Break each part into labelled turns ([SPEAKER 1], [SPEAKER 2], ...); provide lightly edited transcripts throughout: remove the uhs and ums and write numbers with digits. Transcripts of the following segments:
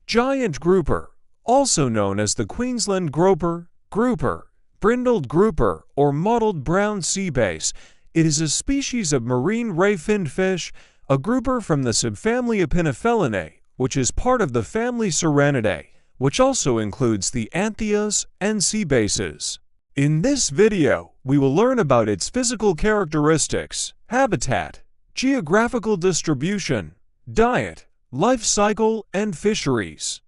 [SPEAKER 1] Giant grouper, also known as the Queensland groper, grouper, brindled grouper, or mottled brown sea bass. It is a species of marine ray-finned fish, a grouper from the subfamily Epinephelinae, which is part of the family Serranidae, which also includes the anthias and sea basses. In this video, we will learn about its physical characteristics, habitat, geographical distribution, diet, life cycle, and fisheries.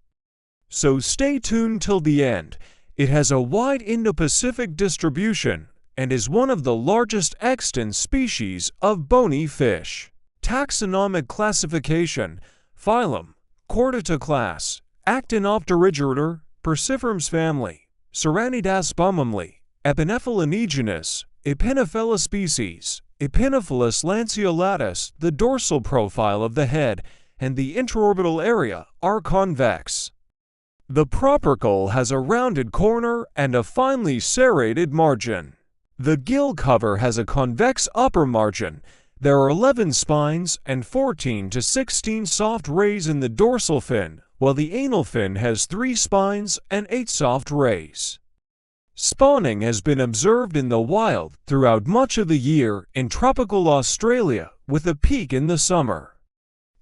[SPEAKER 1] So stay tuned till the end. It has a wide Indo-Pacific distribution and is one of the largest extant species of bony fish. Taxonomic classification: phylum, Chordata class, Actinopterygorder, Perciformes family, Serranidas bumumli, Epinephelinae genus, Epinephelus species, Epinephelus lanceolatus. The dorsal profile of the head and the intraorbital area are convex. The propercle has a rounded corner and a finely serrated margin. The gill cover has a convex upper margin. There are 11 spines and 14 to 16 soft rays in the dorsal fin, while the anal fin has 3 spines and 8 soft rays. Spawning has been observed in the wild throughout much of the year in tropical Australia, with a peak in the summer.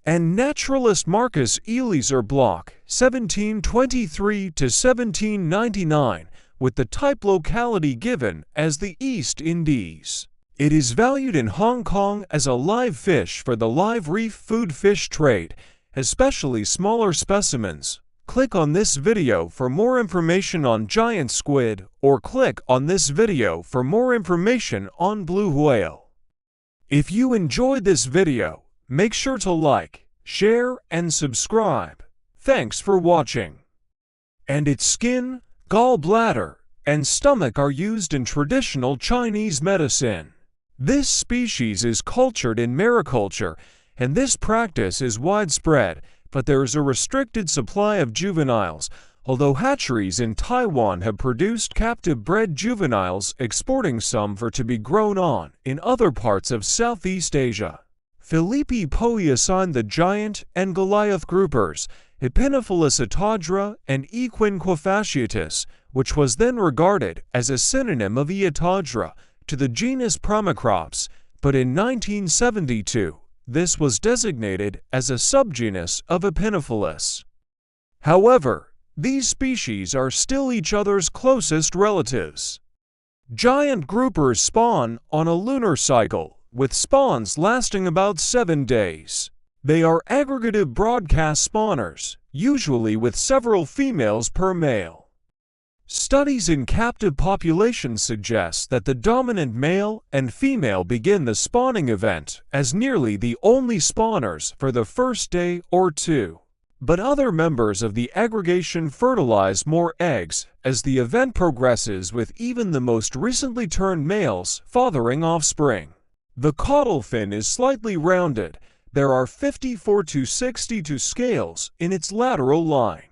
[SPEAKER 1] And naturalist Marcus Eliezer Bloch, 1723 to 1799, with the type locality given as the East Indies. It is valued in Hong Kong as a live fish for the live reef food fish trade, especially smaller specimens. Click on this video for more information on giant squid, or click on this video for more information on blue whale. If you enjoyed this video, make sure to like, share, and subscribe. Thanks for watching. And its skin, gallbladder, and stomach are used in traditional Chinese medicine. This species is cultured in mariculture, and this practice is widespread, but there is a restricted supply of juveniles, although hatcheries in Taiwan have produced captive-bred juveniles, exporting some for to be grown on in other parts of Southeast Asia. Philippe Pouy assigned the giant and Goliath groupers, Epinephelus atodra and Equinquefasciatus, which was then regarded as a synonym of E. atodra, to the genus Primicrops, but in 1972, this was designated as a subgenus of Epinephelus. However, these species are still each other's closest relatives. Giant groupers spawn on a lunar cycle, with spawns lasting about 7 days. They are aggregative broadcast spawners, usually with several females per male. Studies in captive populations suggest that the dominant male and female begin the spawning event as nearly the only spawners for the first day or two. But other members of the aggregation fertilize more eggs as the event progresses, with even the most recently turned males fathering offspring. The caudal fin is slightly rounded. There are 54 to 62 scales in its lateral line.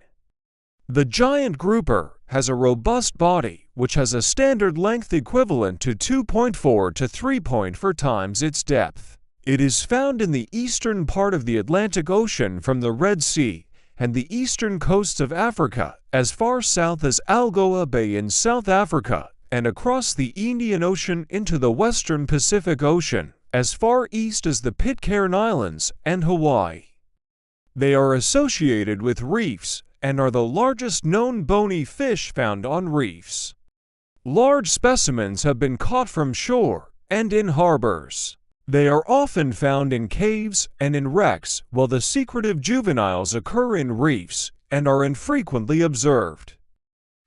[SPEAKER 1] The giant grouper has a robust body which has a standard length equivalent to 2.4 to 3.4 times its depth. It is found in the eastern part of the Atlantic Ocean from the Red Sea and the eastern coasts of Africa as far south as Algoa Bay in South Africa, and across the Indian Ocean into the western Pacific Ocean, as far east as the Pitcairn Islands and Hawaii. They are associated with reefs and are the largest known bony fish found on reefs. Large specimens have been caught from shore and in harbors. They are often found in caves and in wrecks, while the secretive juveniles occur in reefs and are infrequently observed.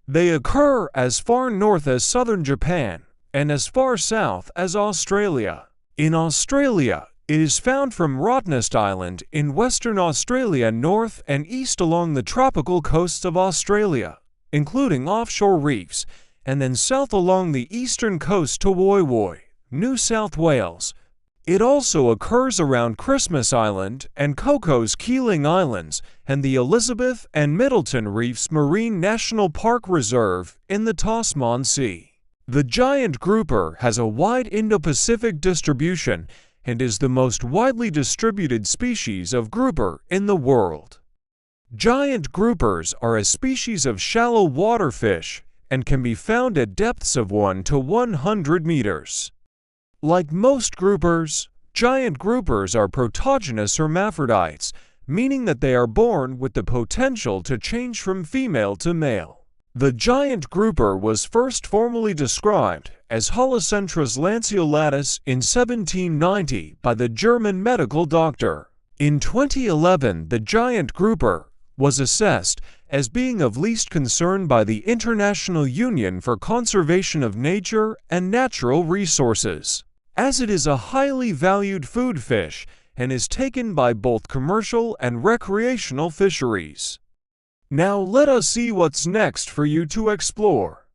[SPEAKER 1] They occur as far north as southern Japan and as far south as Australia. In Australia, it is found from Rottnest Island in Western Australia north and east along the tropical coasts of Australia, including offshore reefs, and then south along the eastern coast to Woy Woy, New South Wales. It also occurs around Christmas Island and Cocos Keeling Islands and the Elizabeth and Middleton Reefs Marine National Park Reserve in the Tasman Sea. The giant grouper has a wide Indo-Pacific distribution and is the most widely distributed species of grouper in the world. Giant groupers are a species of shallow water fish and can be found at depths of 1 to 100 meters. Like most groupers, giant groupers are protogynous hermaphrodites, meaning that they are born with the potential to change from female to male. The giant grouper was first formally described as Holocentrus lanceolatus in 1790 by the German medical doctor. In 2011, the giant grouper was assessed as being of least concern by the International Union for Conservation of Nature and Natural Resources, as it is a highly valued food fish and is taken by both commercial and recreational fisheries. Now let us see what's next for you to explore.